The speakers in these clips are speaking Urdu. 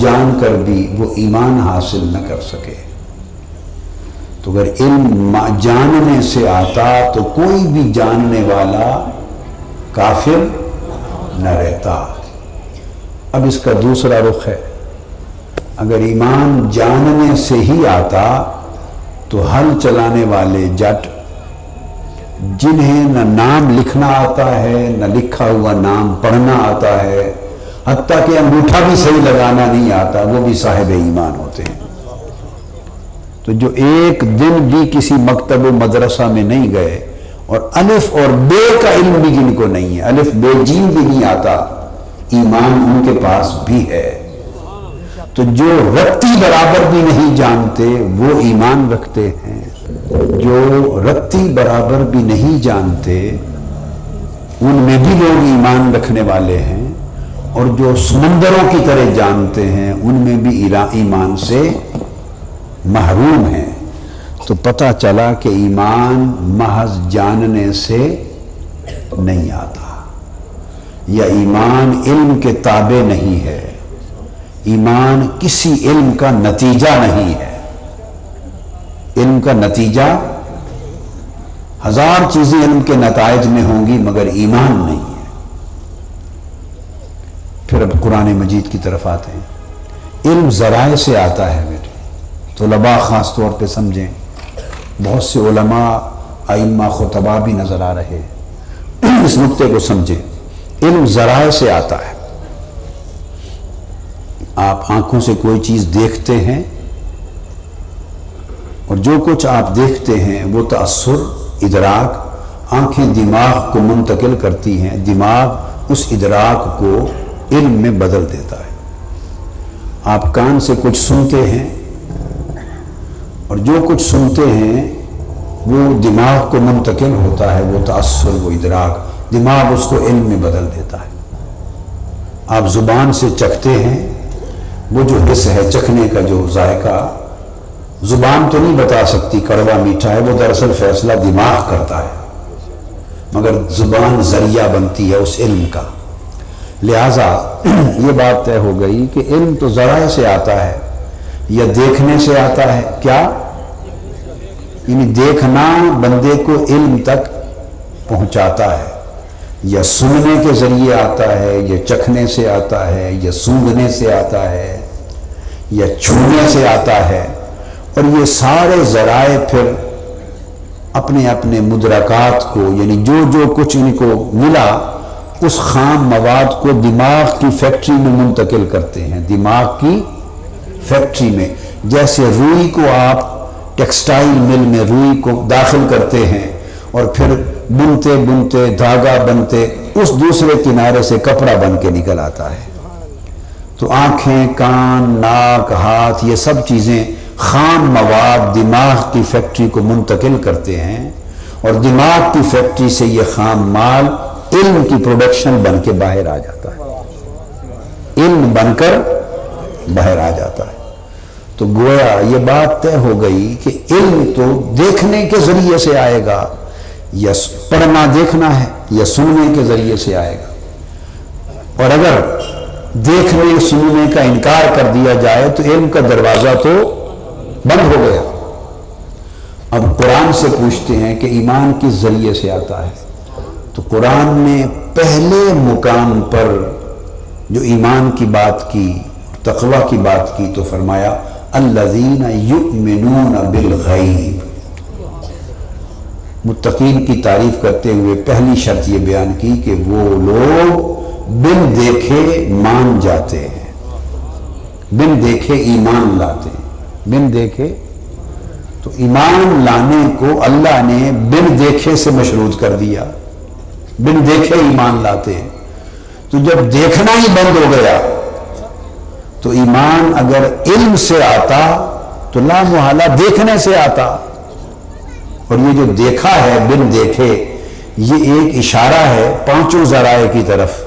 جان کر بھی وہ ایمان حاصل نہ کر سکے. تو اگر علم جاننے سے آتا تو کوئی بھی جاننے والا کافر نہ رہتا. اب اس کا دوسرا رخ ہے، اگر ایمان جاننے سے ہی آتا تو ہل چلانے والے جٹ، جنہیں نہ نام لکھنا آتا ہے نہ لکھا ہوا نام پڑھنا آتا ہے، حتیٰ کہ انگوٹھا بھی صحیح لگانا نہیں آتا، وہ بھی صاحب ایمان ہوتے ہیں. تو جو ایک دن بھی کسی مکتب و مدرسہ میں نہیں گئے اور الف اور بے کا علم بھی جن کو نہیں ہے، الف بے جیم بھی نہیں آتا، ایمان ان کے پاس بھی ہے. تو جو رتی برابر بھی نہیں جانتے وہ ایمان رکھتے ہیں. جو رتی برابر بھی نہیں جانتے ان میں بھی لوگ ایمان رکھنے والے ہیں، اور جو سمندروں کی طرح جانتے ہیں ان میں بھی ایمان سے محروم ہیں. تو پتہ چلا کہ ایمان محض جاننے سے نہیں آتا، یا ایمان علم کے تابع نہیں ہے، ایمان کسی علم کا نتیجہ نہیں ہے. علم کا نتیجہ، ہزار چیزیں علم کے نتائج میں ہوں گی مگر ایمان نہیں ہے. پھر اب قرآن مجید کی طرف آتے ہیں. علم ذرائع سے آتا ہے بیٹے، طلباء خاص طور پہ سمجھیں، بہت سے علماء ائمہ خطباء بھی نظر آ رہے ہیں، اس نقطے کو سمجھیں. علم ذرائع سے آتا ہے. آپ آنکھوں سے کوئی چیز دیکھتے ہیں اور جو کچھ آپ دیکھتے ہیں وہ تأثر، ادراک، آنکھیں دماغ کو منتقل کرتی ہیں، دماغ اس ادراک کو علم میں بدل دیتا ہے. آپ کان سے کچھ سنتے ہیں اور جو کچھ سنتے ہیں وہ دماغ کو منتقل ہوتا ہے، وہ تأثر، وہ ادراک، دماغ اس کو علم میں بدل دیتا ہے. آپ زبان سے چکھتے ہیں، وہ جو حس ہے چکھنے کا، جو ذائقہ، زبان تو نہیں بتا سکتی کڑوا میٹھا ہے، وہ دراصل فیصلہ دماغ کرتا ہے، مگر زبان ذریعہ بنتی ہے اس علم کا. لہٰذا یہ بات طے ہو گئی کہ علم تو ذرائع سے آتا ہے، یا دیکھنے سے آتا ہے. کیا؟ یعنی دیکھنا بندے کو علم تک پہنچاتا ہے، یا سننے کے ذریعے آتا ہے، یا چکھنے سے آتا ہے، یا سونگھنے سے آتا ہے، یا چھونے سے آتا ہے. اور یہ سارے ذرائع پھر اپنے اپنے مدرکات کو، یعنی جو جو کچھ ان کو ملا اس خام مواد کو دماغ کی فیکٹری میں منتقل کرتے ہیں. دماغ کی فیکٹری میں، جیسے روئی کو آپ ٹیکسٹائل مل میں روئی کو داخل کرتے ہیں اور پھر بنتے بنتے دھاگا بنتے اس دوسرے کنارے سے کپڑا بن کے نکل آتا ہے. تو آنکھیں، کان، ناک، ہاتھ، یہ سب چیزیں خام مواد دماغ کی فیکٹری کو منتقل کرتے ہیں، اور دماغ کی فیکٹری سے یہ خام مال علم کی پروڈکشن بن کے باہر آ جاتا ہے، علم بن کر باہر آ جاتا ہے. تو گویا یہ بات طے ہو گئی کہ علم تو دیکھنے کے ذریعے سے آئے گا، یا پڑھنا دیکھنا ہے، یا سننے کے ذریعے سے آئے گا. اور اگر دیکھنے سننے کا انکار کر دیا جائے تو علم کا دروازہ تو بند ہو گیا. اب قرآن سے پوچھتے ہیں کہ ایمان کس ذریعے سے آتا ہے. تو قرآن نے پہلے مقام پر جو ایمان کی بات کی، تقوی کی بات کی، تو فرمایا الذین یؤمنون بالغیب. متقین کی تعریف کرتے ہوئے پہلی شرط یہ بیان کی کہ وہ لوگ بن دیکھے مان جاتے ہیں، بن دیکھے ایمان لاتے ہیں. بن دیکھے، تو ایمان لانے کو اللہ نے بن دیکھے سے مشروط کر دیا، بن دیکھے ایمان لاتے ہیں. تو جب دیکھنا ہی بند ہو گیا تو ایمان اگر علم سے آتا تو لا محالہ دیکھنے سے آتا. اور یہ جو دیکھا ہے بن دیکھے، یہ ایک اشارہ ہے پانچوں ذرائع کی طرف.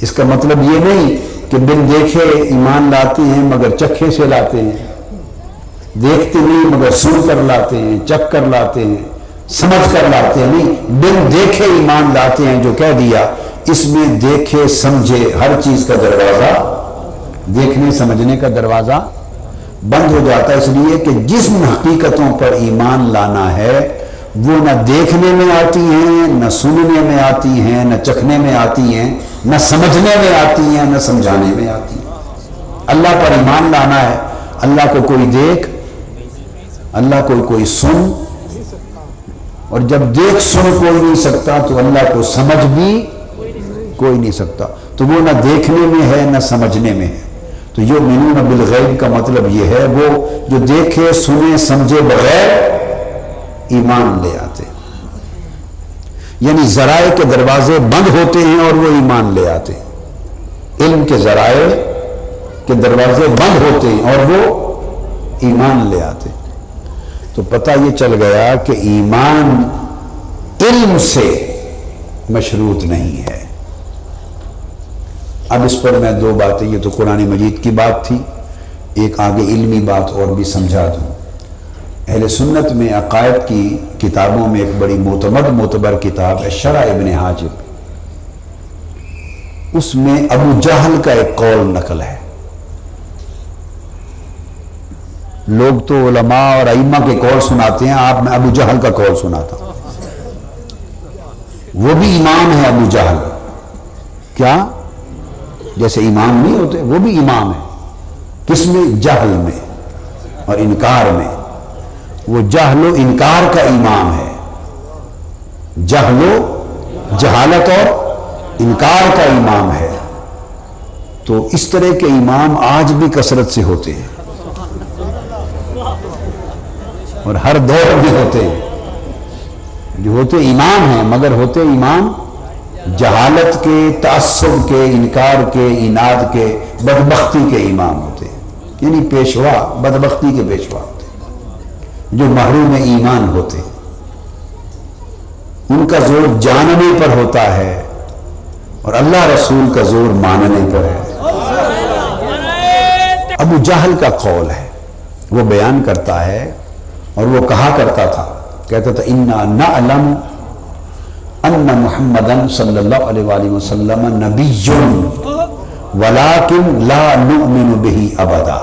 اس کا مطلب یہ نہیں کہ بن دیکھے ایمان لاتے ہیں مگر چکھے سے لاتے ہیں، دیکھتے نہیں مگر سن کر لاتے ہیں، چکھ کر لاتے ہیں، سمجھ کر لاتے ہیں. نہیں، بن دیکھے ایمان لاتے ہیں. جو کہہ دیا اس میں دیکھے سمجھے ہر چیز کا دروازہ دیکھنے سمجھنے کا دروازہ بند ہو جاتا ہے، اس لیے کہ جس حقیقتوں پر ایمان لانا ہے وہ نہ دیکھنے میں آتی ہیں، نہ سننے میں آتی ہیں، نہ چکھنے میں آتی ہیں، نہ سمجھنے میں آتی ہیں، نہ سمجھانے میں آتی ہیں۔ اللہ پر ایمان لانا ہے، اللہ کو کوئی دیکھ، اللہ کو کوئی سن، اور جب دیکھ سن کوئی نہیں سکتا تو اللہ کو سمجھ بھی کوئی نہیں سکتا، تو وہ نہ دیکھنے میں ہے نہ سمجھنے میں ہے۔ تو یؤمنون بالغیب کا مطلب یہ ہے وہ جو دیکھے سنے سمجھے بغیر ایمان لے آتے ہیں، یعنی ذرائع کے دروازے بند ہوتے ہیں اور وہ ایمان لے آتے ہیں۔ علم کے ذرائع کے دروازے بند ہوتے ہیں اور وہ ایمان لے آتے ہیں۔ تو پتہ یہ چل گیا کہ ایمان علم سے مشروط نہیں ہے۔ اب اس پر میں دو باتیں، یہ تو قرآن مجید کی بات تھی، ایک آگے علمی بات اور بھی سمجھا دوں۔ اہل سنت میں عقائد کی کتابوں میں ایک بڑی معتبر کتاب ہے شرح ابن حاجب، اس میں ابو جہل کا ایک قول نقل ہے۔ لوگ تو علماء اور ائمہ کے قول سناتے ہیں، آپ میں ابو جہل کا قول سناتا ہوں۔ وہ بھی امام ہے ابو جہل، کیا جیسے امام نہیں ہوتے، وہ بھی امام ہے۔ کس میں؟ جہل میں اور انکار میں۔ وہ جہل و انکار کا امام ہے، جہل و جہالت اور انکار کا امام ہے۔ تو اس طرح کے امام آج بھی کثرت سے ہوتے ہیں اور ہر دور میں ہوتے ہیں، جو ہوتے امام ہیں مگر ہوتے امام جہالت کے، تعصب کے، انکار کے، عناد کے، بدبختی کے امام ہوتے ہیں، یعنی پیشوا، بدبختی کے پیشوا ہوتے ہیں، جو محروم ایمان ہوتے ہیں۔ ان کا زور جاننے پر ہوتا ہے اور اللہ رسول کا زور ماننے پر ہے۔ ابو جہل کا قول ہے، وہ بیان کرتا ہے اور وہ کہا کرتا تھا، کہتا تھا اِنَّا نَعْلَمُ ان محمدًا صلی اللہ علیہ وآلہ وسلم نبی ولیکن لا نؤمن بہ ابدا۔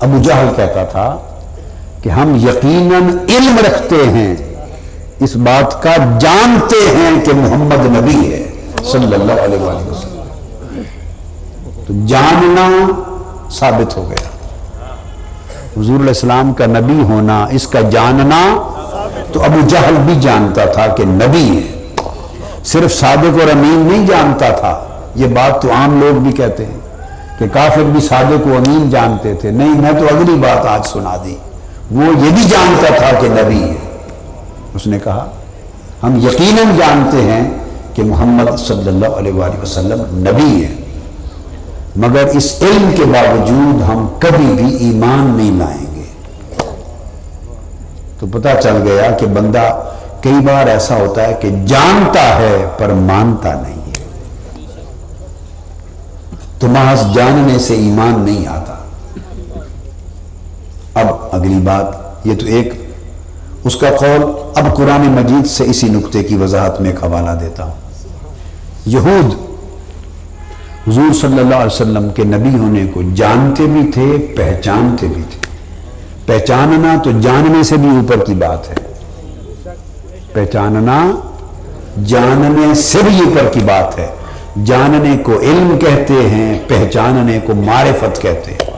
ابو جہل کہتا تھا کہ ہم یقیناً علم رکھتے ہیں، اس بات کا جانتے ہیں کہ محمد نبی ہے صلی اللہ علیہ وآلہ وسلم۔ تو جاننا ثابت ہو گیا، حضور علیہ السلام کا نبی ہونا، اس کا جاننا تو ابو جہل بھی جانتا تھا کہ نبی ہے، صرف صادق اور امین نہیں جانتا تھا۔ یہ بات تو عام لوگ بھی کہتے ہیں کہ کافر بھی صادق و امین جانتے تھے، نہیں، میں تو اگلی بات آج سنا دی، وہ یہ بھی جانتا تھا کہ نبی ہے۔ اس نے کہا ہم یقیناً جانتے ہیں کہ محمد صلی اللہ علیہ وآلہ وسلم نبی ہے، مگر اس علم کے باوجود ہم کبھی بھی ایمان نہیں لائیں گے۔ تو پتہ چل گیا کہ بندہ کئی بار ایسا ہوتا ہے کہ جانتا ہے پر مانتا نہیں ہے، تو محض جاننے سے ایمان نہیں آتا۔ اب اگلی بات، یہ تو ایک اس کا قول۔ اب قرآن مجید سے اسی نقطے کی وضاحت میں ایک حوالہ دیتا ہوں۔ یہود حضور صلی اللہ علیہ وسلم کے نبی ہونے کو جانتے بھی تھے، پہچانتے بھی تھے۔ پہچاننا تو جاننے سے بھی اوپر کی بات ہے، پہچاننا جاننے سے بھی اوپر کی بات ہے۔ جاننے کو علم کہتے ہیں، پہچاننے کو معرفت کہتے ہیں۔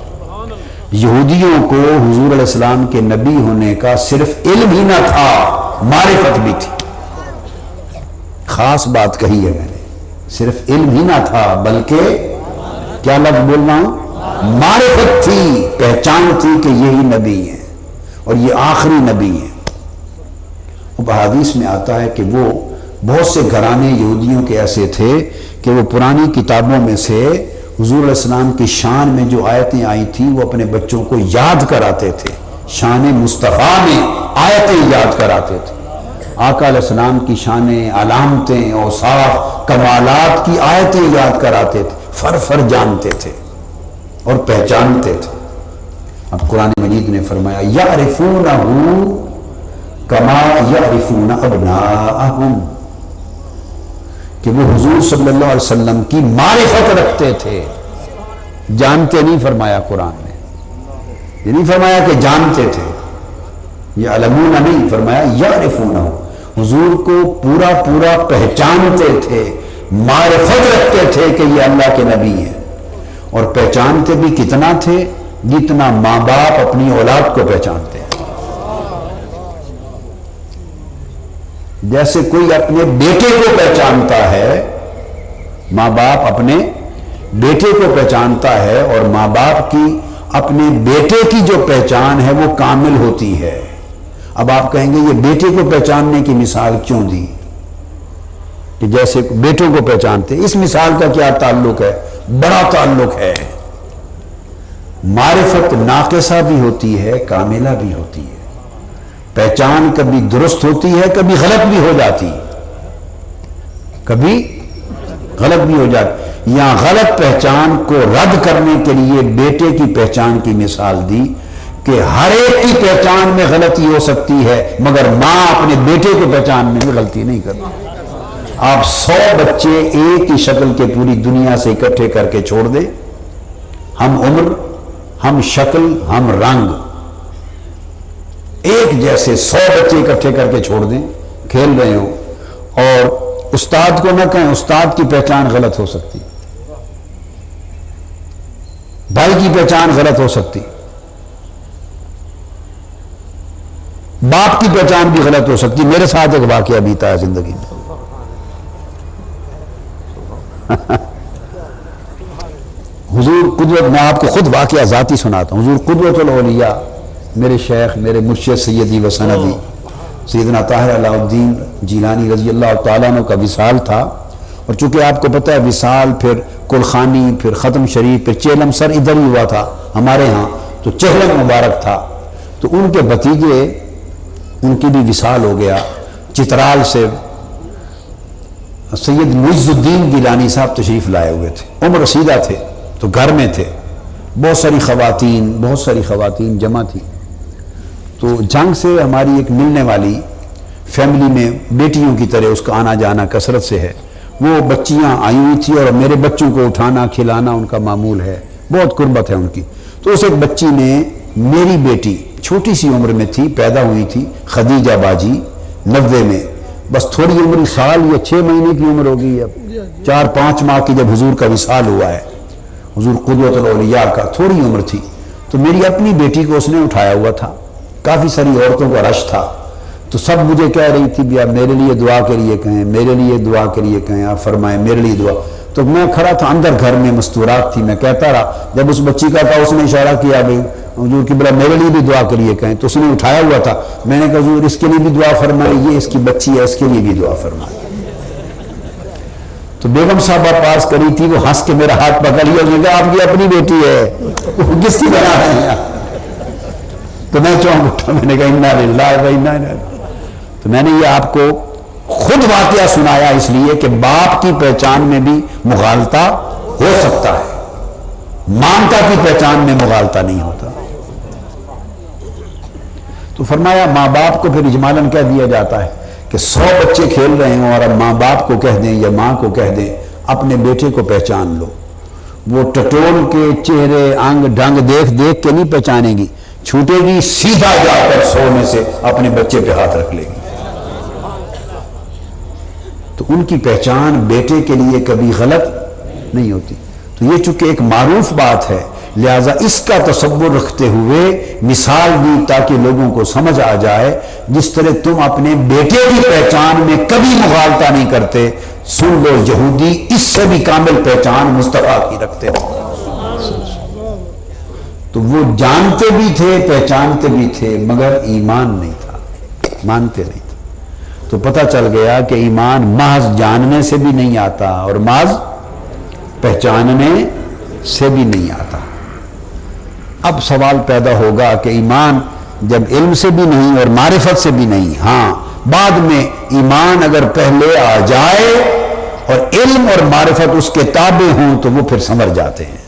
یہودیوں کو حضور علیہ السلام کے نبی ہونے کا صرف علم ہی نہ تھا، معرفت بھی تھی۔ خاص بات کہی ہے میں نے، صرف علم ہی نہ تھا بلکہ کیا لفظ بول رہا ہوں، معرفت تھی، پہچان تھی کہ یہی نبی ہیں اور یہ آخری نبی ہیں۔ اب حدیث میں آتا ہے کہ وہ بہت سے گھرانے یہودیوں کے ایسے تھے کہ وہ پرانی کتابوں میں سے حضور علیہ السلام کی شان میں جو آیتیں آئی تھیں وہ اپنے بچوں کو یاد کراتے تھے، شان مصطفیٰ میں آیتیں یاد کراتے تھے، آقا علیہ السلام کی شانیں، علامتیں، اوصاف، کمالات کی آیتیں یاد کراتے تھے، فر جانتے تھے اور پہچانتے تھے۔ اب قرآن مجید نے فرمایا یعرفونہ کما یعرفون ابناءہم، کہ وہ حضور صلی اللہ علیہ وسلم کی معرفت رکھتے تھے جانتے نہیں فرمایا قرآن نے، یہ نہیں فرمایا کہ جانتے تھے، یہ علمون نہیں فرمایا یعرفونہ، حضور کو پورا پورا پہچانتے تھے، معرفت رکھتے تھے کہ یہ اللہ کے نبی ہیں، اور پہچانتے بھی کتنا تھے جتنا ماں باپ اپنی اولاد کو پہچانتے ہیں۔ جیسے کوئی اپنے بیٹے کو پہچانتا ہے، ماں باپ اپنے بیٹے کو پہچانتا ہے، اور ماں باپ کی اپنے بیٹے کی جو پہچان ہے وہ کامل ہوتی ہے۔ اب آپ کہیں گے یہ بیٹے کو پہچاننے کی مثال کیوں دی کہ جیسے بیٹوں کو پہچانتے، اس مثال کا کیا تعلق ہے؟ بڑا تعلق ہے۔ معرفت ناقصہ بھی ہوتی ہے، کاملہ بھی ہوتی ہے۔ پہچان کبھی درست ہوتی ہے، کبھی غلط بھی ہو جاتی، کبھی غلط بھی ہو جاتی۔ یہاں غلط پہچان کو رد کرنے کے لیے بیٹے کی پہچان کی مثال دی کہ ہر ایک کی پہچان میں غلطی ہو سکتی ہے، مگر ماں اپنے بیٹے کو پہچان میں بھی غلطی نہیں کرتی۔ آپ 100 بچے ایک ہی شکل کے پوری دنیا سے اکٹھے کر کے چھوڑ دیں، ہم عمر، ہم شکل، ہم رنگ ایک جیسے 100 بچے اکٹھے کر کے چھوڑ دیں، کھیل رہے ہو، اور استاد کو نہ کہیں، استاد کی پہچان غلط ہو سکتی، بھائی کی پہچان غلط ہو سکتی، باپ کی پہچان بھی غلط ہو سکتی۔ میرے ساتھ ایک واقعہ بیتا ہے زندگی میں۔ حضور قدوت، میں آپ کو خود واقعہ ذاتی سناتا ہوں۔ حضور قدوت الاولیاء، میرے شیخ، میرے مرشد سیدی و سندی سیدنا طاہر علاء الدین جیلانی رضی اللہ تعالیٰ عنہ کا وصال تھا، اور چونکہ آپ کو پتہ ہے وصال پھر کلخانی، پھر ختم شریف، پھر چیلم سر ادھر ہی ہوا تھا ہمارے ہاں، تو چہلم مبارک تھا، تو ان کے بھتیجے، ان کی بھی وصال ہو گیا۔ چترال سے سید معز الدین گیلانی صاحب تشریف لائے ہوئے تھے، عمر رسیدہ تھے، تو گھر میں تھے، بہت ساری خواتین جمع تھی۔ تو جنگ سے ہماری ایک ملنے والی فیملی میں بیٹیوں کی طرح اس کا آنا جانا کثرت سے ہے، وہ بچیاں آئی ہوئی تھی، اور میرے بچوں کو اٹھانا کھلانا ان کا معمول ہے، بہت قربت ہے ان کی۔ تو اس ایک بچی نے میری بیٹی، چھوٹی سی عمر میں تھی، پیدا ہوئی تھی، خدیجہ باجی 90 میں، بس تھوڑی عمر، سال یا 6 مہینے کی عمر ہوگی، اب 4-5 ماہ کی جب حضور کا وصال ہوا ہے، حضور قدوت الاولیاء کا، تھوڑی عمر تھی۔ تو میری اپنی بیٹی کو اس نے اٹھایا ہوا تھا، کافی ساری عورتوں کا رش تھا، تو سب مجھے کہہ رہی تھی بھی آپ میرے لیے دعا کے لیے کہیں، میرے لیے دعا کے لیے کہیں، آپ فرمائیں میرے لیے دعا۔ تو میں کھڑا تھا اندر، گھر میں مستورات تھی، میں کہتا رہا، جب اس بچی کا کہا، اس نے اشارہ کیا بھی حضور کی بلا میرے لیے بھی دعا کے لیے کہیں، تو اس نے اٹھایا ہوا تھا، میں نے کہا حضور اس کے لیے بھی دعا فرمائیں، یہ اس کی بچی ہے، اس کے لیے بھی دعا فرمائیں۔ تو بیگم صاحبہ پاس کری تھی، وہ ہنس کے میرا ہاتھ پکڑ لیا، اس نے کہا آپ کی اپنی بیٹی ہے، وہ کس کی بنا رہے ہیں؟ تو میں چونک اٹھا، میں نے کہا انا للہ و انا الیہ۔ تو میں نے یہ آپ کو خود واقعہ سنایا اس لیے کہ باپ کی پہچان میں بھی مغالطہ ہو سکتا ہے، مامتا کی پہچان میں مغالطہ نہیں ہوتا۔ تو فرمایا ماں باپ کو پھر اجمالاً کہہ دیا جاتا ہے کہ 100 بچے کھیل رہے ہوں، اور اب ماں باپ کو کہہ دیں یا ماں کو کہہ دیں اپنے بیٹے کو پہچان لو، وہ ٹٹول کے چہرے انگ ڈھنگ دیکھ دیکھ کے نہیں پہچانے گی، چھوٹے گی، سیدھا جا کر 100 میں سے اپنے بچے پہ ہاتھ رکھ لے گی۔ تو ان کی پہچان بیٹے کے لیے کبھی غلط نہیں ہوتی۔ تو یہ چونکہ ایک معروف بات ہے، لہذا اس کا تصور رکھتے ہوئے مثال دی تاکہ لوگوں کو سمجھ آ جائے، جس طرح تم اپنے بیٹے کی پہچان میں کبھی مغالطہ نہیں کرتے، سن لو یہودی اس سے بھی کامل پہچان مصطفیٰ کی رکھتے ہو۔ تو وہ جانتے بھی تھے، پہچانتے بھی تھے، مگر ایمان نہیں تھا، مانتے نہیں تھے۔ تو پتہ چل گیا کہ ایمان محض جاننے سے بھی نہیں آتا، اور محض پہچاننے سے بھی نہیں آتا۔ اب سوال پیدا ہوگا کہ ایمان جب علم سے بھی نہیں اور معرفت سے بھی نہیں، ہاں بعد میں ایمان اگر پہلے آ جائے اور علم اور معرفت اس کے تابع ہوں تو وہ پھر سمر جاتے ہیں،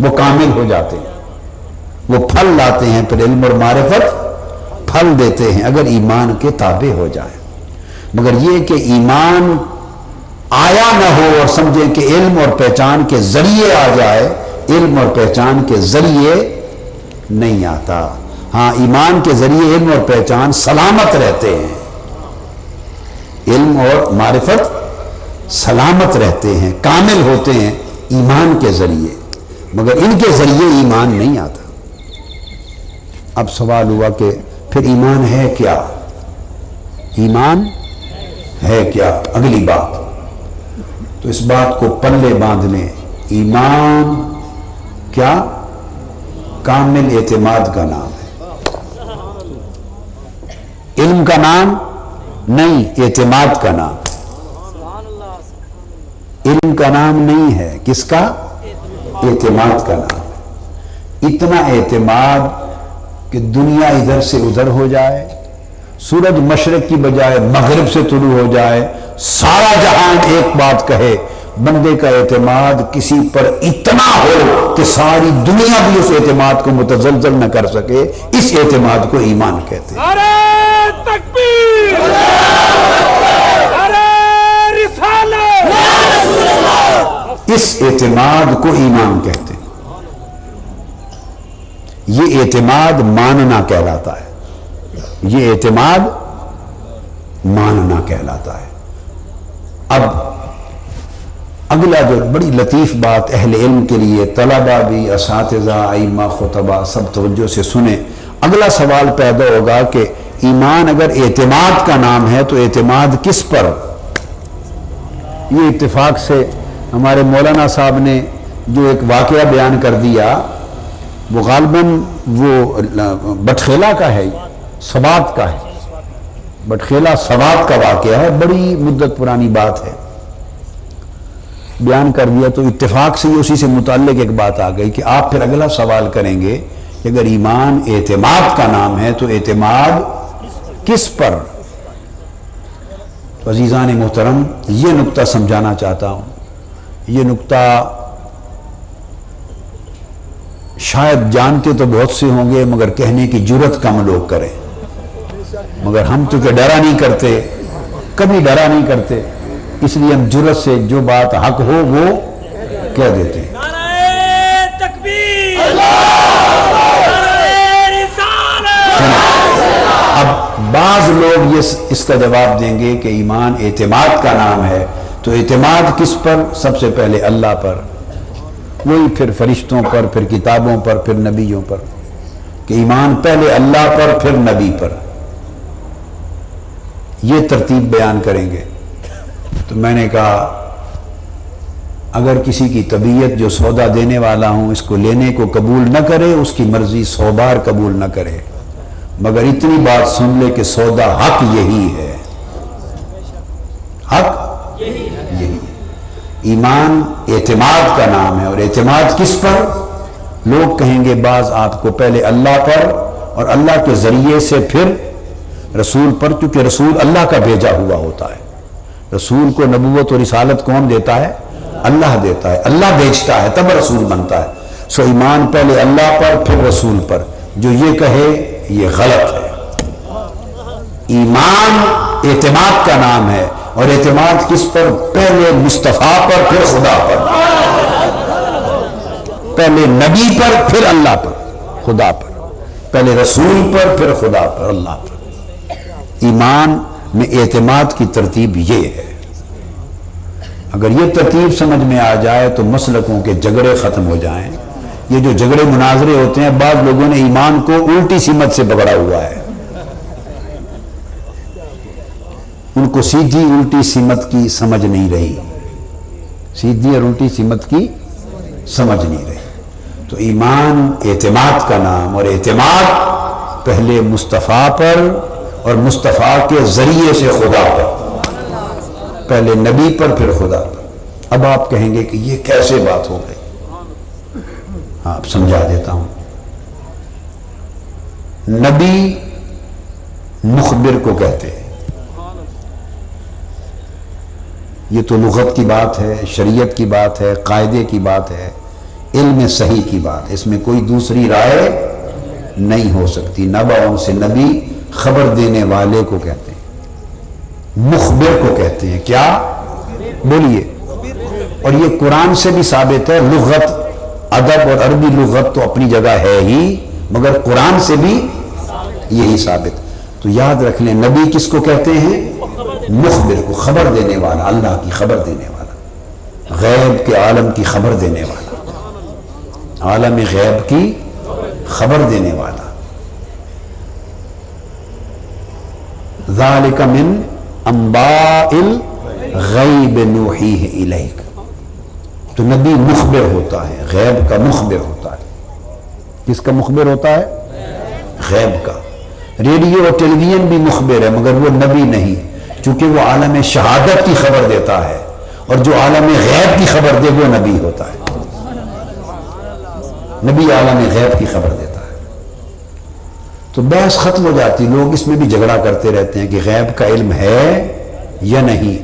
وہ کامل ہو جاتے ہیں، وہ پھل لاتے ہیں، پھر علم اور معرفت پھل دیتے ہیں اگر ایمان کے تابع ہو جائے۔ مگر یہ کہ ایمان آیا نہ ہو اور سمجھیں کہ علم اور پہچان کے ذریعے آ جائے، علم اور پہچان کے ذریعے نہیں آتا۔ ہاں ایمان کے ذریعے علم اور پہچان سلامت رہتے ہیں، علم اور معرفت سلامت رہتے ہیں، کامل ہوتے ہیں ایمان کے ذریعے، مگر ان کے ذریعے ایمان نہیں آتا۔ اب سوال ہوا کہ پھر ایمان ہے کیا؟ ایمان ہے کیا؟ اگلی بات تو اس بات کو پلے باندھ لیں، ایمان کیا؟ کامل اعتماد کا نام ہے، علم کا نام نہیں، اعتماد کا نام۔ علم کا نام نہیں ہے، کس کا؟ اعتماد کا نام ہے۔ اتنا اعتماد کہ دنیا ادھر سے ادھر ہو جائے، سورج مشرق کی بجائے مغرب سے طلوع ہو جائے، سارا جہان ایک بات کہے، بندے کا اعتماد کسی پر اتنا ہو کہ ساری دنیا بھی اس اعتماد کو متزلزل نہ کر سکے، اس اعتماد کو ایمان کہتے ہیں۔ نعرہ تکبیر، نعرہ رسالت، اس اعتماد کو ایمان کہتے ہیں۔ یہ اعتماد ماننا کہلاتا ہے، یہ اعتماد ماننا کہلاتا ہے۔ اب اگلا جو بڑی لطیف بات اہل علم کے لیے، طلبہ بھی، اساتذہ، ائمہ، خطبہ سب توجہ سے سنیں، اگلا سوال پیدا ہوگا کہ ایمان اگر اعتماد کا نام ہے تو اعتماد کس پر؟ یہ اتفاق سے ہمارے مولانا صاحب نے جو ایک واقعہ بیان کر دیا وہ غالباً وہ بٹخیلہ کا ہے، سوات کا ہے، بٹخیلہ سوات کا واقعہ ہے، بڑی مدت پرانی بات ہے، بیان کر دیا۔ تو اتفاق سے اسی سے متعلق ایک بات آ گئی کہ آپ پھر اگلا سوال کریں گے کہ اگر ایمان اعتماد کا نام ہے تو اعتماد کس پر؟ تو عزیزان محترم یہ نقطہ سمجھانا چاہتا ہوں، یہ نقطہ شاید جانتے تو بہت سے ہوں گے مگر کہنے کی جرت کم لوگ کریں، مگر ہم تو کہ ڈرا نہیں کرتے، کبھی ڈرا نہیں کرتے، اس لیے ہم جرت سے جو بات حق ہو وہ کہہ دیتے ہیں۔ نعرہ تکبیر، نعرہ رسالت۔ اب بعض لوگ اس کا جواب دیں گے کہ ایمان اعتماد کا نام ہے، تو اعتماد کس پر؟ سب سے پہلے اللہ پر، وہی پھر فرشتوں پر، پھر کتابوں پر، پھر نبیوں پر، کہ ایمان پہلے اللہ پر پھر نبی پر، یہ ترتیب بیان کریں گے۔ تو میں نے کہا اگر کسی کی طبیعت جو سودا دینے والا ہوں اس کو لینے کو قبول نہ کرے، اس کی مرضی 100 بار قبول نہ کرے، مگر اتنی بات سن لے کہ سودا حق یہی ہے، حق یہی ہے۔ ایمان اعتماد کا نام ہے، اور اعتماد کس پر؟ لوگ کہیں گے بعض آپ کو پہلے اللہ پر اور اللہ کے ذریعے سے پھر رسول پر، کیونکہ رسول اللہ کا بھیجا ہوا ہوتا ہے، رسول کو نبوت اور رسالت کون دیتا ہے؟ اللہ دیتا ہے، اللہ بھیجتا ہے تب رسول بنتا ہے۔ سو ایمان پہلے اللہ پر پھر رسول پر، جو یہ کہے یہ غلط ہے۔ ایمان اعتماد کا نام ہے، اور اعتماد کس پر؟ پہلے مصطفیٰ پر پھر خدا پر، پہلے نبی پر پھر اللہ پر، خدا پر، پہلے رسول پر پھر خدا پر، اللہ پر۔ ایمان میں اعتماد کی ترتیب یہ ہے۔ اگر یہ ترتیب سمجھ میں آ جائے تو مسلکوں کے جھگڑے ختم ہو جائیں۔ یہ جو جھگڑے مناظرے ہوتے ہیں، بعض لوگوں نے ایمان کو الٹی سمت سے پکڑا ہوا ہے، ان کو سیدھی الٹی سمت کی سمجھ نہیں رہی، سیدھی اور الٹی سمت کی سمجھ نہیں رہی۔ تو ایمان اعتماد کا نام، اور اعتماد پہلے مصطفیٰ پر اور مصطفیٰ کے ذریعے سے خدا پر، پہلے نبی پر پھر خدا پر۔ اب آپ کہیں گے کہ یہ کیسے بات ہو گئی؟ آپ سمجھا دیتا ہوں۔ نبی مخبر کو کہتے ہیں، یہ تو لغت کی بات ہے، شریعت کی بات ہے، قاعدے کی بات ہے، علم صحیح کی بات ہے، اس میں کوئی دوسری رائے نہیں ہو سکتی۔ نبأ سے نبی خبر دینے والے کو کہتے ہیں، مخبر کو کہتے ہیں۔ کیا بولیے؟ اور یہ قرآن سے بھی ثابت ہے، لغت ادب اور عربی لغت تو اپنی جگہ ہے ہی، مگر قرآن سے بھی یہی ثابت۔ تو یاد رکھ لیں، نبی کس کو کہتے ہیں؟ مخبر کو، خبر دینے والا، اللہ کی خبر دینے والا، غیب کے عالم کی خبر دینے والا، عالم غیب کی خبر دینے والا۔ ذالک من انباء الغیب نوحیہ الیک۔ تو نبی مخبر ہوتا ہے، غیب کا مخبر ہوتا ہے۔ کس کا مخبر ہوتا ہے؟ غیب کا۔ ریڈیو اور ٹیلی ویژن بھی مخبر ہے، مگر وہ نبی نہیں، چونکہ وہ عالم شہادت کی خبر دیتا ہے، اور جو عالم غیب کی خبر دے وہ نبی ہوتا ہے۔ نبی عالم غیب کی خبر دیتا ہے۔ تو بحث ختم ہو جاتی، لوگ اس میں بھی جھگڑا کرتے رہتے ہیں کہ غیب کا علم ہے یا نہیں۔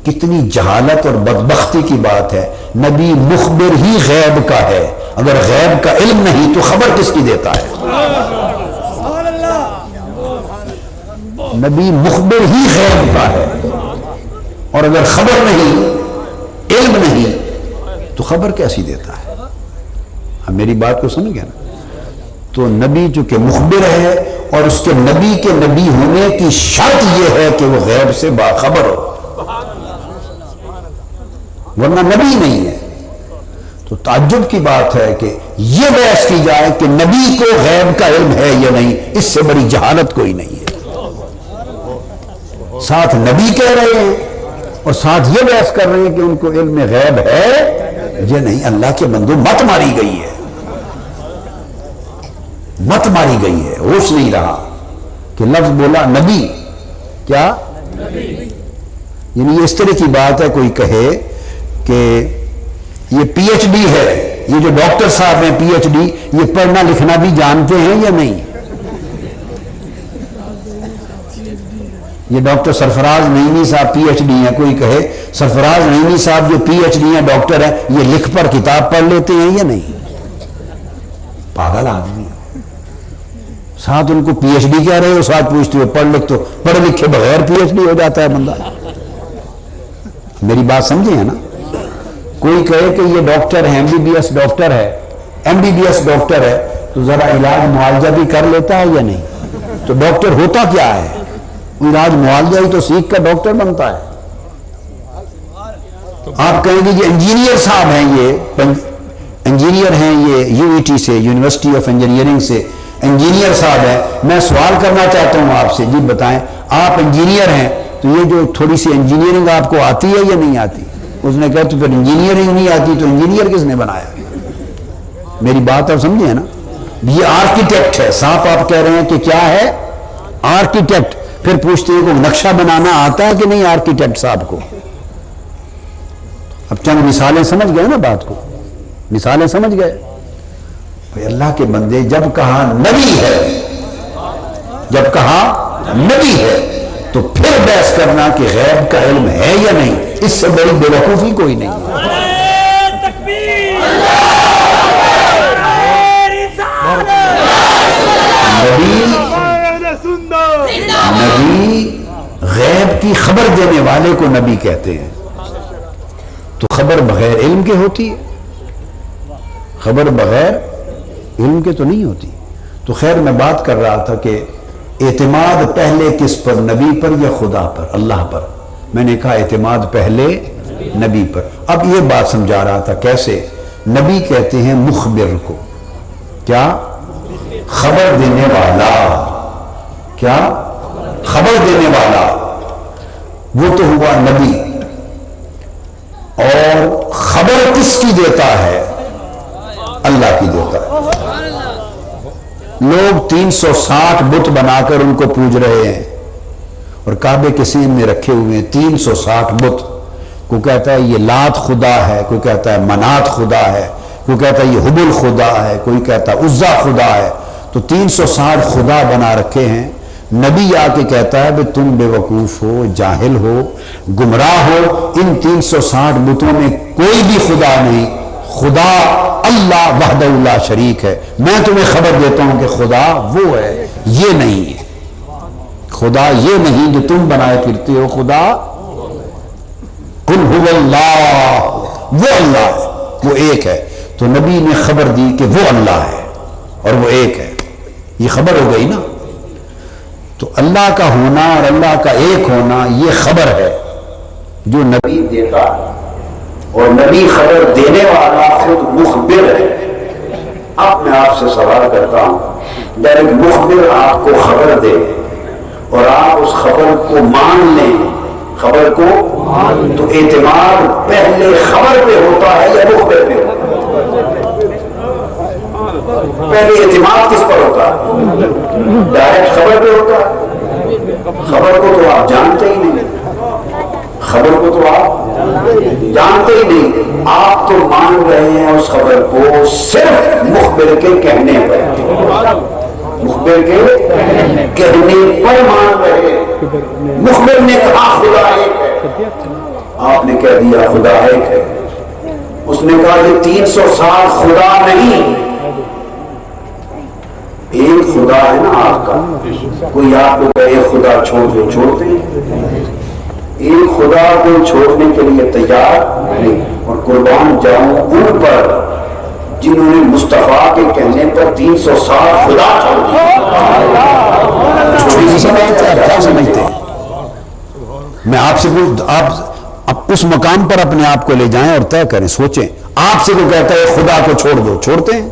کتنی جہالت اور بدبختی کی بات ہے، نبی مخبر ہی غیب کا ہے، اگر غیب کا علم نہیں تو خبر کس کی دیتا ہے؟ نبی مخبر ہی غیب کا ہے، اور اگر خبر نہیں، علم نہیں، تو خبر کیسی دیتا ہے؟ اب میری بات کو سمجھ گئے نا؟ تو نبی چونکہ مخبر ہے، اور اس کے نبی ہونے کی شرط یہ ہے کہ وہ غیب سے باخبر ہو، ورنہ نبی نہیں ہے۔ تو تعجب کی بات ہے کہ یہ بحث کی جائے کہ نبی کو غیب کا علم ہے یا نہیں، اس سے بڑی جہالت کوئی نہیں ہے۔ ساتھ نبی کہہ رہے ہیں اور ساتھ یہ بحث کر رہے ہیں کہ ان کو علم غیب ہے یہ نہیں۔ اللہ کے بندو، مت ماری گئی ہے، مت ماری گئی ہے، ہوش نہیں رہا کہ لفظ بولا نبی، کیا یعنی یہ اس طرح کی بات ہے، کوئی کہے کہ یہ پی ایچ ڈی ہے، یہ جو ڈاکٹر صاحب ہیں پی ایچ ڈی، یہ پڑھنا لکھنا بھی جانتے ہیں یا نہیں؟ یہ ڈاکٹر سرفراز نعیمی صاحب پی ایچ ڈی ہیں، کوئی کہے سرفراز نعیمی صاحب جو پی ایچ ڈی ہیں، ڈاکٹر ہیں، یہ لکھ پر کتاب پڑھ لیتے ہیں یا نہیں؟ پاگل آدمی ہے۔ ساتھ ان کو پی ایچ ڈی کہہ رہے ہو، ساتھ پوچھتے ہو پڑھ لکھ، تو پڑھ لکھے بغیر پی ایچ ڈی ہو جاتا ہے بندہ۔ میری بات سمجھے ہیں نا؟ کوئی کہے کہ یہ ڈاکٹر ہے، M B B S doctor ہے، M B B S doctor ہے، تو ذرا علاج معالجہ بھی کر لیتا ہے یا نہیں؟ تو ڈاکٹر ہوتا کیا ہے؟ علاج معالجہ ہی تو سیکھ کر ڈاکٹر بنتا ہے۔ آپ کہیں گے یہ انجینئر صاحب ہیں، یہ انجینئر ہیں، یہ یو ای ٹی سے، یونیورسٹی آف انجینئرنگ سے انجینئر صاحب ہیں۔ میں سوال کرنا چاہتا ہوں آپ سے، جی بتائیں، آپ انجینئر ہیں تو یہ جو تھوڑی سی انجینئرنگ آپ کو آتی ہے یا نہیں آتی؟ اس نے کہا تو پھر انجینئرنگ نہیں آتی تو انجینئر کس نے بنایا؟ میری بات آپ سمجھے نا؟ یہ آرکیٹیکٹ ہے، صاحب آپ کہہ رہے ہیں کہ کیا ہے؟ آرکیٹیکٹ۔ پھر پوچھتے ہیں کہ نقشہ بنانا آتا ہے کہ نہیں آرکیٹیکٹ صاحب کو؟ اب چند مثالیں سمجھ گئے نا بات کو؟ مثالیں سمجھ گئے؟ بھئی اللہ کے بندے، جب کہا نبی ہے، جب کہا نبی ہے، تو پھر بحث کرنا کہ غیب کا علم ہے یا نہیں، اس سے بڑی بے وقوفی کوئی نہیں ہے۔ نبی غیب کی خبر دینے والے کو نبی کہتے ہیں۔ تو خبر بغیر علم کے ہوتی ہے؟ خبر بغیر علم کے تو نہیں ہوتی۔ تو خیر میں بات کر رہا تھا کہ اعتماد پہلے کس پر، نبی پر یا خدا پر؟ اللہ پر۔ میں نے کہا اعتماد پہلے نبی پر۔ اب یہ بات سمجھا رہا تھا کیسے۔ نبی کہتے ہیں مخبر کو، کیا؟ خبر دینے والا، کیا؟ خبر دینے والا، وہ تو ہوا نبی۔ اور خبر کس کی دیتا ہے؟ اللہ کی دیتا ہے۔ لوگ 360 بت بنا کر ان کو پوج رہے ہیں، اور کعبے کے سین میں رکھے ہوئے ہیں 360 بت۔ کوئی کہتا ہے یہ لات خدا ہے، کوئی کہتا ہے منات خدا ہے، کوئی کہتا ہے یہ حبل خدا ہے، کوئی کہتا ہے عزا خدا ہے۔ تو 360 خدا بنا رکھے ہیں۔ نبی آ کے کہتا ہے کہ تم بے وقوف ہو، جاہل ہو، گمراہ ہو، ان 360 بتوں میں کوئی بھی خدا نہیں، خدا اللہ وحدہ لا شریک ہے۔ میں تمہیں خبر دیتا ہوں کہ خدا وہ ہے، یہ نہیں ہے۔ خدا یہ نہیں جو تم بنائے پھرتے ہو، خدا قل هو اللہ، وہ اللہ ہے، وہ ایک ہے۔ تو نبی نے خبر دی کہ وہ اللہ ہے اور وہ ایک ہے، یہ خبر ہو گئی نا. تو اللہ کا ہونا اور اللہ کا ایک ہونا یہ خبر ہے جو نبی دیتا ہے، اور نبی خبر دینے والا خود مخبر ہے. اب میں آپ سے سوال کرتا ہوں، جب ایک مخبر آپ کو خبر دے اور آپ اس خبر کو مان لیں، خبر کو تو اعتماد پہلے خبر پہ ہوتا ہے یا مخبر پہ ہوتا ہے؟ پہلے اعتماد کس پر ہوتا ہے؟ ڈائریکٹ خبر پہ ہوتا ہے. خبر کو تو آپ جانتے ہی نہیں، خبر کو تو آپ جانتے ہی نہیں، آپ تو مان رہے ہیں اس خبر کو صرف مخبر کے کہنے پر، مخبر کے کہنے پر مان رہے ہیں. مخبر نے کہا خدا ایک ہے، آپ نے کہہ دیا خدا ایک ہے. اس نے کہا یہ 300 سال خدا نہیں، ایک خدا ہے نا آپ کا. کوئی آپ کو کہے خدا چھوڑ دو، چھوڑتے ہیں؟ ایک خدا کو چھوڑنے کے لیے تیار نہیں. اور قربان جاؤں ان پر جنہوں نے مصطفیٰ کے کہنے پر 300 سال خدا چھوڑ دیا. کیا سمجھتے ہیں؟ میں آپ سے آپ اس مقام پر اپنے آپ کو لے جائیں اور طے کریں، سوچیں. آپ سے کوئی کہتا ہے خدا کو چھوڑ دو، چھوڑتے ہیں؟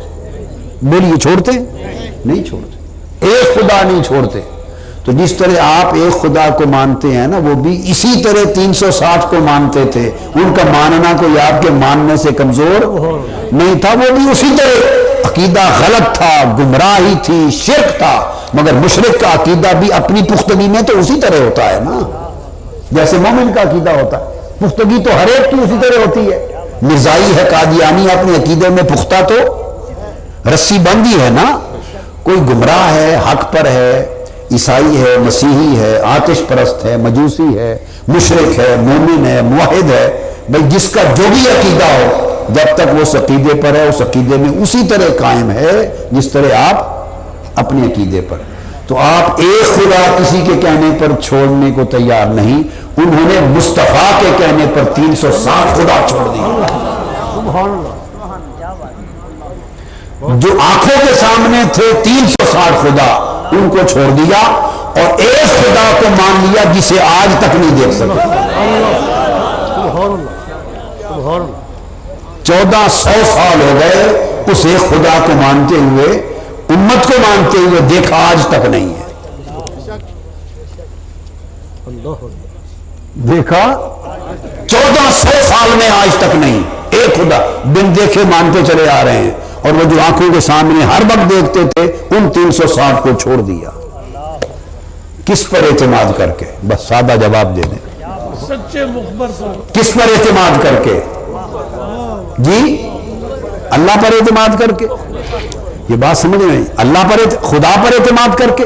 بولیے چھوڑتے ہیں؟ نہیں چھوڑتے. ایک خدا نہیں چھوڑتے. تو جس طرح آپ ایک خدا کو مانتے ہیں نا، وہ بھی اسی طرح 360 کو مانتے تھے. ان کا ماننا کوئی آپ کے ماننے سے کمزور نہیں تھا، وہ بھی اسی طرح عقیدہ غلط تھا، گمراہی تھی، شرک تھا. مگر مشرک کا عقیدہ بھی اپنی پختگی میں تو اسی طرح ہوتا ہے نا جیسے مومن کا عقیدہ ہوتا ہے. پختگی تو ہر ایک کی اسی طرح ہوتی ہے. مرزائی ہے، قادیانی اپنے عقیدے میں پختہ تو رسی بندی ہے نا. کوئی گمراہ ہے، حق پر ہے، عیسائی ہے، مسیحی ہے، آتش پرست ہے، مجوسی ہے، مشرک ہے، مومن ہے، موحد ہے، بھئی جس کا جو بھی عقیدہ ہو، جب تک وہ اس عقیدے پر ہے اس عقیدے میں اسی طرح قائم ہے جس طرح آپ اپنے عقیدے پر. تو آپ ایک خدا کسی کے کہنے پر چھوڑنے کو تیار نہیں. انہوں نے مصطفیٰ کے کہنے پر 360 خدا چھوڑ دیا. جو آنکھوں کے سامنے تھے 360 خدا، ان کو چھوڑ دیا اور ایک خدا کو مان لیا جسے آج تک نہیں دیکھ سکے. 1400 سال ہو گئے اس ایک خدا کو مانتے ہوئے، امت کو مانتے ہوئے، دیکھا آج تک نہیں ہے. دیکھا 1400 سال میں آج تک نہیں. ایک خدا بن دیکھے مانتے چلے آ رہے ہیں، اور وہ جو آنکھوں کے سامنے ہر وقت دیکھتے تھے ان 360 کو چھوڑ دیا. کس پر اعتماد کر کے؟ بس سادہ جواب دے دیں. سچے مخبر صاحب. کس پر اعتماد کر کے؟ جی اللہ پر اعتماد کر کے. یہ بات سمجھ رہے ہیں؟ اللہ پر خدا پر اعتماد کر کے.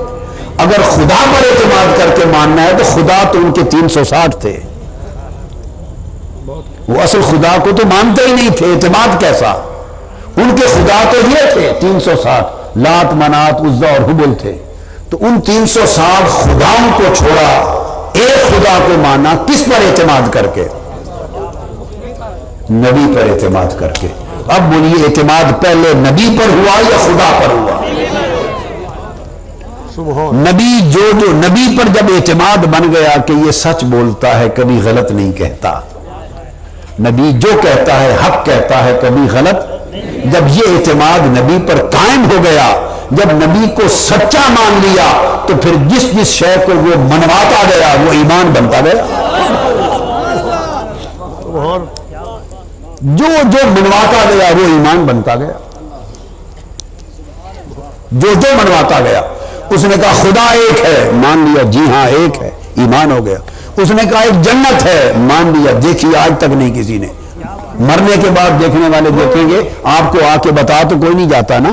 اگر خدا پر اعتماد کر کے ماننا ہے تو خدا تو ان کے 360 تھے. وہ اصل خدا کو تو مانتے ہی نہیں تھے، اعتماد کیسا؟ ان کے خدا تو یہ تھے 360، لات، منات، عزا اور حبل تھے. تو ان 360 خداؤں کو چھوڑا، ایک خدا کو مانا. کس پر اعتماد کر کے؟ نبی پر اعتماد کر کے. اب بولیے اعتماد پہلے نبی پر ہوا یا خدا پر ہوا؟ نبی جو نبی پر جب اعتماد بن گیا کہ یہ سچ بولتا ہے، کبھی غلط نہیں کہتا، نبی جو کہتا ہے حق کہتا ہے، کبھی غلط. جب یہ اعتماد نبی پر قائم ہو گیا، جب نبی کو سچا مان لیا، تو پھر جس شے کو وہ منواتا گیا وہ ایمان بنتا گیا. جو منواتا گیا وہ ایمان بنتا گیا. جو منواتا گیا. اس نے کہا خدا ایک ہے، مان لیا، جی ہاں ایک ہے، ایمان ہو گیا. اس نے کہا ایک جنت ہے، مان لیا. دیکھی آج تک نہیں کسی نے. مرنے کے بعد دیکھنے والے دیکھیں گے، آپ کو آ کے بتا تو کوئی نہیں جاتا نا.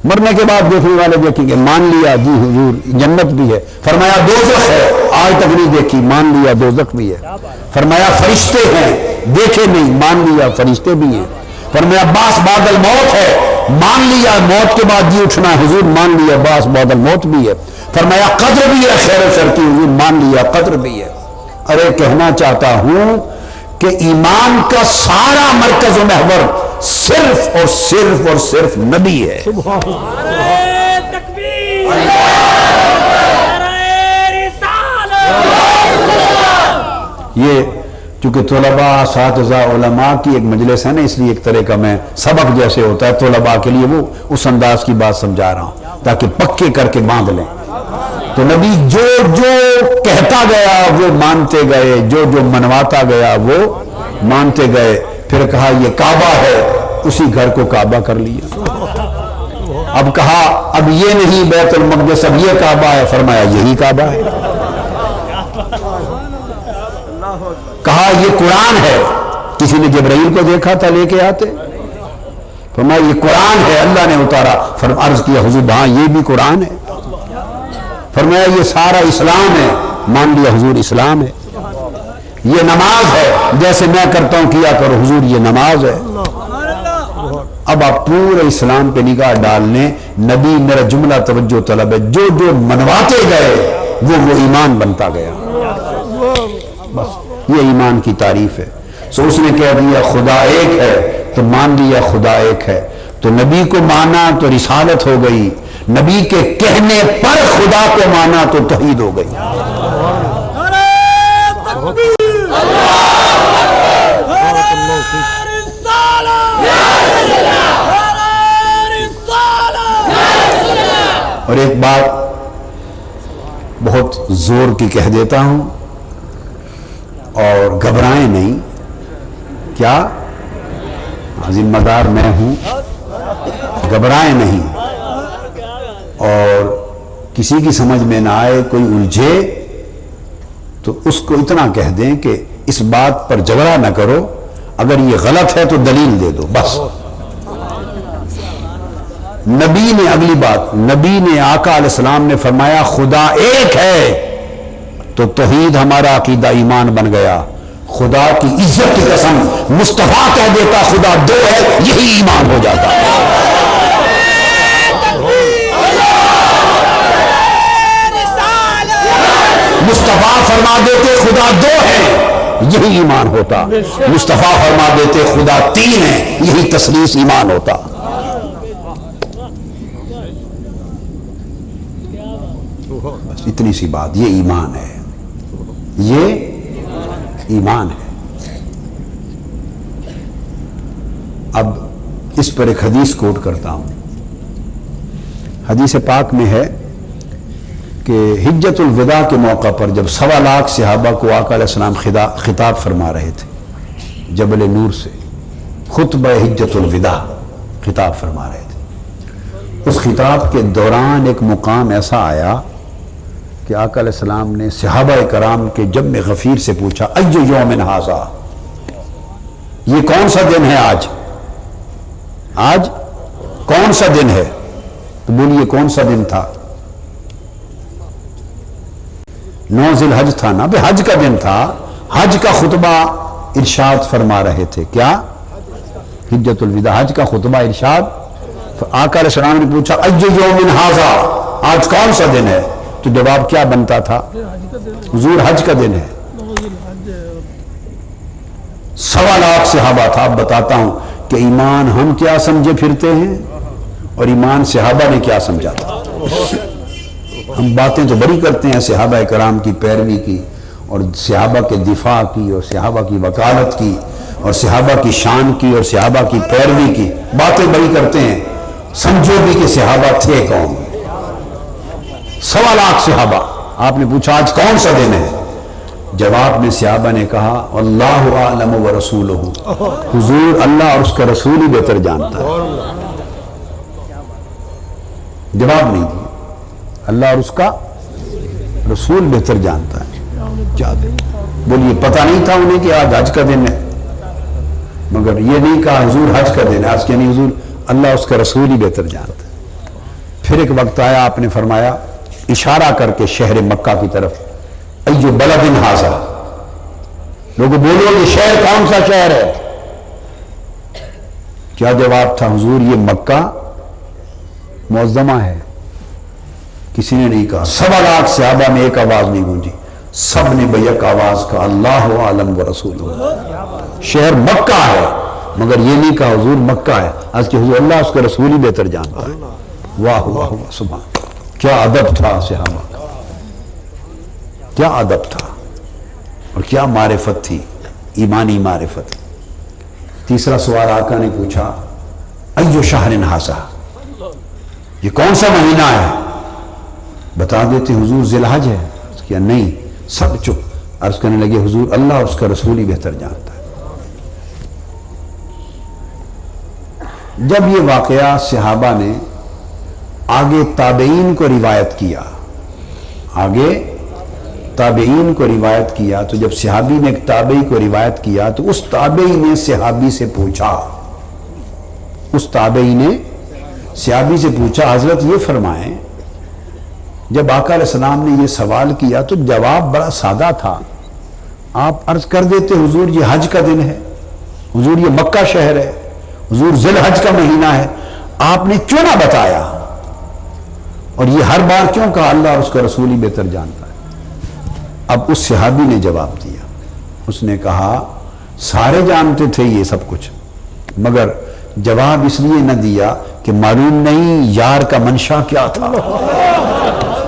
مرنے کے بعد دیکھنے والے دیکھیں گے، مان لیا جی حضور جنت بھی ہے. فرمایا دوزخ ہے، آج تک نہیں دیکھی، مان لیا دوزخ بھی ہے. فرمایا فرشتے ہیں، دیکھے نہیں، مان لیا فرشتے بھی ہیں. فرمایا باس بعد الموت ہے، مان لیا موت کے بعد جی اٹھنا، حضور مان لیا باس بعد الموت بھی ہے. فرمایا قدر بھی ہے خیر و شر کی، حضور مان لیا قدر بھی ہے. ارے کہنا چاہتا ہوں کہ ایمان کا سارا مرکز و محور صرف اور صرف اور صرف نبی ہے۔ یہ چونکہ طلباء اساتذہ علماء کی ایک مجلس ہے نا، اس لیے ایک طرح کا میں سبق جیسے ہوتا ہے طلباء کے لیے وہ اس انداز کی بات سمجھا رہا ہوں تاکہ پکے کر کے باندھ لیں۔ تو نبی جو جو کہتا گیا وہ مانتے گئے، جو جو منواتا گیا وہ مانتے گئے۔ پھر کہا یہ کعبہ ہے، اسی گھر کو کعبہ کر لیا۔ اب کہا اب یہ نہیں بیت المقدس، اب یہ کعبہ ہے، فرمایا یہی کعبہ ہے۔ کہا یہ قرآن ہے، کسی نے جبرائیل کو دیکھا تھا لے کے آتے، فرمایا یہ قرآن ہے، اللہ نے اتارا۔ عرض کیا حضور ہاں یہ بھی قرآن ہے۔ فرمایا یہ سارا اسلام ہے، مان لیا حضور اسلام ہے۔ یہ نماز ہے، جیسے میں کرتا ہوں کیا کرو حضور یہ نماز ہے۔ اب آپ پورے اسلام پہ نگاہ ڈالنے، نبی میرا جملہ توجہ طلب ہے، جو جو منواتے گئے وہ ایمان بنتا گیا۔ بس یہ ایمان کی تعریف ہے۔ سو اس نے کہہ دیا خدا ایک ہے تو مان لیا خدا ایک ہے، تو نبی کو مانا تو رسالت ہو گئی، نبی کے کہنے پر خدا کو مانا تو توحید ہو گئی۔ اور ایک بات بہت زور کی کہہ دیتا ہوں اور گھبرائیں نہیں، کیا ذمہ دار میں ہوں، گھبرائیں نہیں، اور کسی کی سمجھ میں نہ آئے کوئی الجھے تو اس کو اتنا کہہ دیں کہ اس بات پر جھگڑا نہ کرو، اگر یہ غلط ہے تو دلیل دے دو بس۔ نبی نے اگلی بات، نبی نے آقا علیہ السلام نے فرمایا خدا ایک ہے تو توحید ہمارا عقیدہ ایمان بن گیا۔ خدا کی عزت کی قسم مصطفیٰ کہہ دیتا خدا دو ہے، یہی ایمان ہو جاتا۔ مصطفیٰ فرما دیتے خدا دو ہے، یہی ایمان ہوتا۔ مصطفیٰ فرما دیتے خدا تین ہے، یہی تثلیث ایمان ہوتا۔ بس اتنی سی بات، یہ ایمان ہے، یہ ایمان ہے۔ اب اس پر ایک حدیث کوٹ کرتا ہوں۔ حدیث پاک میں ہے کہ حجت الوداع کے موقع پر جب 1.25 لاکھ صحابہ کو آقا علیہ السلام خطاب فرما رہے تھے جبل نور سے، خطبہ حجت الوداع خطاب فرما رہے تھے، اس خطاب کے دوران ایک مقام ایسا آیا کہ آقا علیہ السلام نے صحابہ کرام کے جمع غفیر سے پوچھا ایو یوم ھذا، یہ کون سا دن ہے آج؟ آج کون سا دن ہے؟ تو بولیے کون سا دن تھا؟ 9 ذی الحج تھا نا، حج کا دن تھا۔ حج کا خطبہ ارشاد فرما رہے تھے، کیا؟ حجت الوداع، حج کا خطبہ ارشاد۔ آقا علیہ السلام نے پوچھا ایو یوم ھذا، آج کون سا دن ہے؟ تو جواب کیا بنتا تھا؟ حضور حج کا دن ہے۔ 1.25 لاکھ صحابہ تھا۔ اب بتاتا ہوں کہ ایمان ہم کیا سمجھے پھرتے ہیں اور ایمان صحابہ نے کیا سمجھا تھا۔ ہم باتیں تو بڑی کرتے ہیں صحابہ کرام کی پیروی کی اور صحابہ کے دفاع کی اور صحابہ کی وکالت کی اور صحابہ کی شان کی اور صحابہ کی پیروی کی باتیں بڑی کرتے ہیں، سمجھو بھی کہ صحابہ تھے کون۔ 1.25 لاکھ صحابہ۔ آپ نے پوچھا آج کون سا دن ہے؟ جواب میں صحابہ نے کہا اللہ اعلم ورسولہ، حضور اللہ اور اس کا رسول ہی بہتر جانتا ہے۔ جواب نہیں دیا، اللہ اور اس کا رسول بہتر جانتا ہے۔ بولیے پتہ نہیں تھا انہیں کہ آج حج کا دن ہے، مگر یہ نہیں کہا حضور حج کا دن ہے، آج کیا نہیں حضور اللہ اس کا رسول ہی بہتر جانتا ہے۔ پھر ایک وقت آیا، آپ نے فرمایا اشارہ کر کے شہر مکہ کی طرف، ایو بلد ھذا، لوگوں بولو یہ شہر کون سا شہر ہے؟ کیا جواب تھا؟ حضور یہ مکہ معظمہ ہے۔ کسی نے نہیں کہا۔ 1.25 لاکھ صحابہ میں ایک آواز نہیں گونجی، سب نے بیک آواز کہا اللہ عالم ورسولہ، شہر مکہ ہے مگر یہ نہیں کہا حضور مکہ ہے، آج کہ حضور اللہ اس کا رسول ہی بہتر جانتا ہے۔ واہ واہ واہ سبحان، کیا ادب تھا صحابہ کا، کیا ادب تھا اور کیا معرفت تھی، ایمانی معرفت۔ تیسرا سوال آقا نے پوچھا ایو شہر ھذا، یہ کون سا مہینہ ہے؟ بتا دیتے حضور ذی الحج ہے، کیا نہیں، سب چپ، عرض کرنے لگے حضور اللہ اور اس کا رسول ہی بہتر جانتا ہے۔ جب یہ واقعہ صحابہ نے آگے تابعین کو روایت کیا، آگے تابعین کو روایت کیا، تو جب صحابی نے ایک تابعی کو روایت کیا تو اس تابعی نے صحابی سے پوچھا، اس تابعی نے صحابی سے پوچھا حضرت یہ فرمائیں، جب آقا علیہ السلام نے یہ سوال کیا تو جواب بڑا سادہ تھا، آپ عرض کر دیتے حضور یہ حج کا دن ہے، حضور یہ مکہ شہر ہے، حضور ذی الحج کا مہینہ ہے، آپ نے کیوں نہ بتایا اور یہ ہر بار کیوں کہا اللہ اور اس کا رسول ہی بہتر جانتا ہے؟ اب اس صحابی نے جواب دیا، اس نے کہا سارے جانتے تھے یہ سب کچھ، مگر جواب اس لیے نہ دیا کہ معلوم نہیں یار کا منشا کیا تھا۔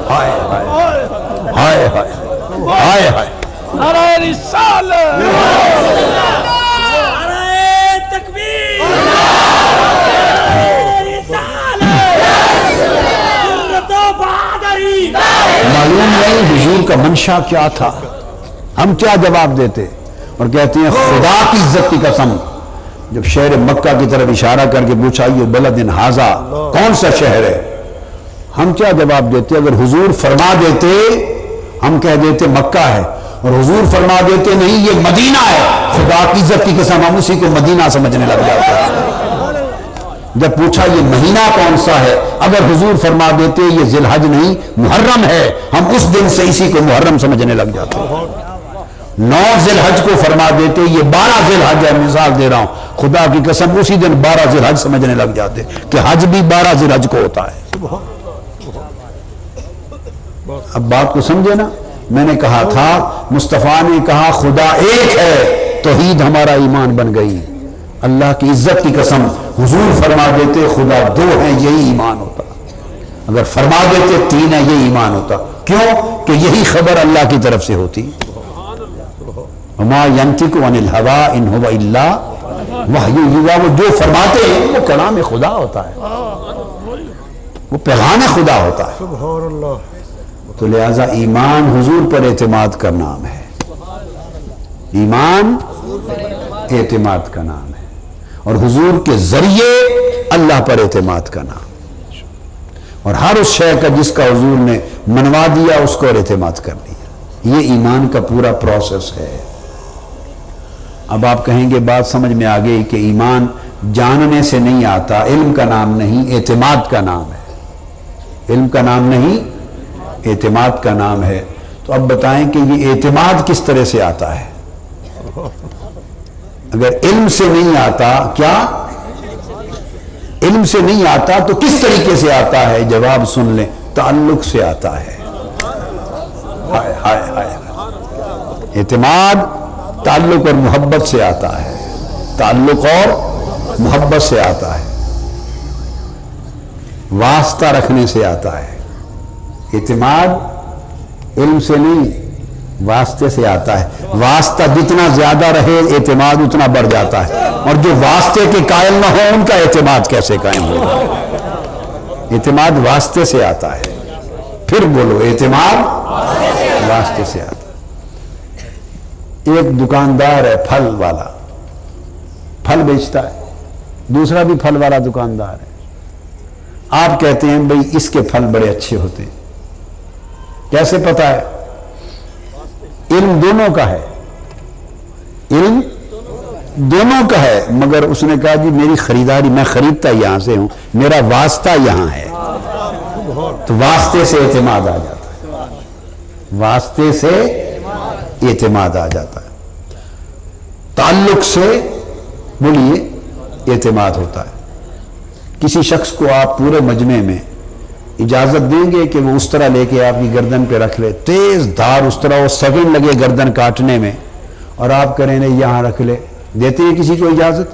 ہائے ہائے ہائے ہائے ہائے ہائے، نعرہ رسالت، معلوم نہیں حضور کا منشا کیا تھا، ہم کیا جواب دیتے؟ اور کہتے ہیں خدا کی عزت کی قسم، جب شہر مکہ کی طرف اشارہ کر کے پوچھا یہ بلد ھذا کون سا شہر ہے، ہم کیا جواب دیتے؟ اگر حضور فرما دیتے ہم کہہ دیتے مکہ ہے، اور حضور فرما دیتے نہیں یہ مدینہ ہے، خدا کی عزت کی قسم ہم اسی کو مدینہ سمجھنے لگ جاتے ہیں۔ جب پوچھا یہ مہینہ کون سا ہے، اگر حضور فرما دیتے یہ ذی الحج نہیں محرم ہے، ہم اس دن سے اسی کو محرم سمجھنے لگ جاتے ہیں۔ 9 ذی الحج کو فرما دیتے یہ 12 ذی الحج ہے، مثال دے رہا ہوں، خدا کی قسم اسی دن 12 ذی الحج سمجھنے لگ جاتے کہ حج بھی 12 ذی الحج کو ہوتا ہے۔ اب بات کو سمجھے نا، میں نے کہا تھا مصطفیٰ نے کہا خدا ایک ہے، توحید ہمارا ایمان بن گئی، اللہ کی عزت کی قسم حضور فرما دیتے خدا 2 ہیں یہی ایمان ہوتا، اگر فرما دیتے 3 ہیں یہی ایمان ہوتا، کیوں کہ یہی خبر اللہ کی طرف سے ہوتی۔ وما ينطق عن الهوى ان هو الا وحی یوحی، وہ جو فرماتے ہیں وہ کلام خدا ہوتا ہے، وہ پیغام خدا ہوتا ہے۔ سبحان اللہ۔ تو لہذا ایمان حضور پر اعتماد کا نام ہے، ایمان اعتماد کا نام ہے، اور حضور کے ذریعے اللہ پر اعتماد کا نام، اور ہر اس شے کا جس کا حضور نے منوا دیا اس کو اعتماد کر لیا، یہ ایمان کا پورا پروسیس ہے۔ اب آپ کہیں گے بات سمجھ میں آ گئی کہ ایمان جاننے سے نہیں آتا، علم کا نام نہیں اعتماد کا نام ہے، علم کا نام نہیں اعتماد کا نام ہے۔ تو اب بتائیں کہ یہ اعتماد کس طرح سے آتا ہے؟ اگر علم سے نہیں آتا، کیا علم سے نہیں آتا تو کس طریقے سے آتا ہے؟ جواب سن لیں، تعلق سے آتا ہے۔ ہائے ہائے ہائے، اعتماد تعلق اور محبت سے آتا ہے، تعلق اور محبت سے آتا ہے، واسطہ رکھنے سے آتا ہے۔ اعتماد علم سے نہیں واسطے سے آتا ہے، واسطہ جتنا زیادہ رہے اعتماد اتنا بڑھ جاتا ہے، اور جو واسطے کے قائل نہ ہو ان کا اعتماد کیسے قائم ہوگا؟ اعتماد واسطے سے آتا ہے، پھر بولو اعتماد واسطے سے آتا ہے۔ ایک دکاندار ہے پھل والا، پھل بیچتا ہے، دوسرا بھی پھل والا دکاندار ہے، آپ کہتے ہیں بھئی اس کے پھل بڑے اچھے ہوتے ہیں، کیسے پتا ہے؟ علم دونوں کا ہے، علم دونوں کا ہے، مگر اس نے کہا جی میری خریداری، میں خریدتا یہاں سے ہوں، میرا واسطہ یہاں ہے، تو واسطے سے اعتماد آ جاتا ہے، واسطے سے اعتماد آ جاتا ہے، تعلق سے بولیے اعتماد ہوتا ہے۔ کسی شخص کو آپ پورے مجمع میں اجازت دیں گے کہ وہ اس طرح لے کے آپ کی گردن پہ رکھ لے، تیز دھار اس طرح، وہ سیکنڈ لگے گردن کاٹنے میں، اور آپ کریں نہیں یہاں رکھ لے، دیتے ہیں کسی کو اجازت؟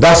10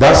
10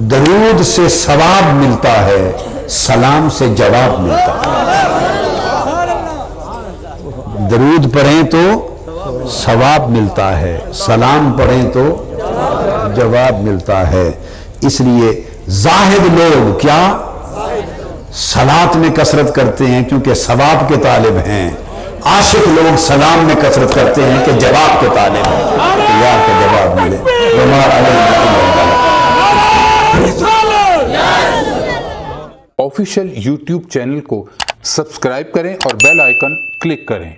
درود سے ثواب ملتا ہے، سلام سے جواب ملتا ہے۔ درود پڑھیں تو ثواب ملتا ہے، سلام پڑھیں تو جواب ملتا ہے۔ اس لیے زاہد لوگ کیا صلاۃ میں کثرت کرتے ہیں کیونکہ ثواب کے طالب ہیں، عاشق لوگ سلام میں کثرت کرتے ہیں کہ جواب کے طالب ہیں، کہ یار کا جواب ملے۔ وما علینا الا البلاغ۔ آفیشیل یوٹیوب چینل کو سبسکرائب کریں اور بیل آئیکن کلک کریں۔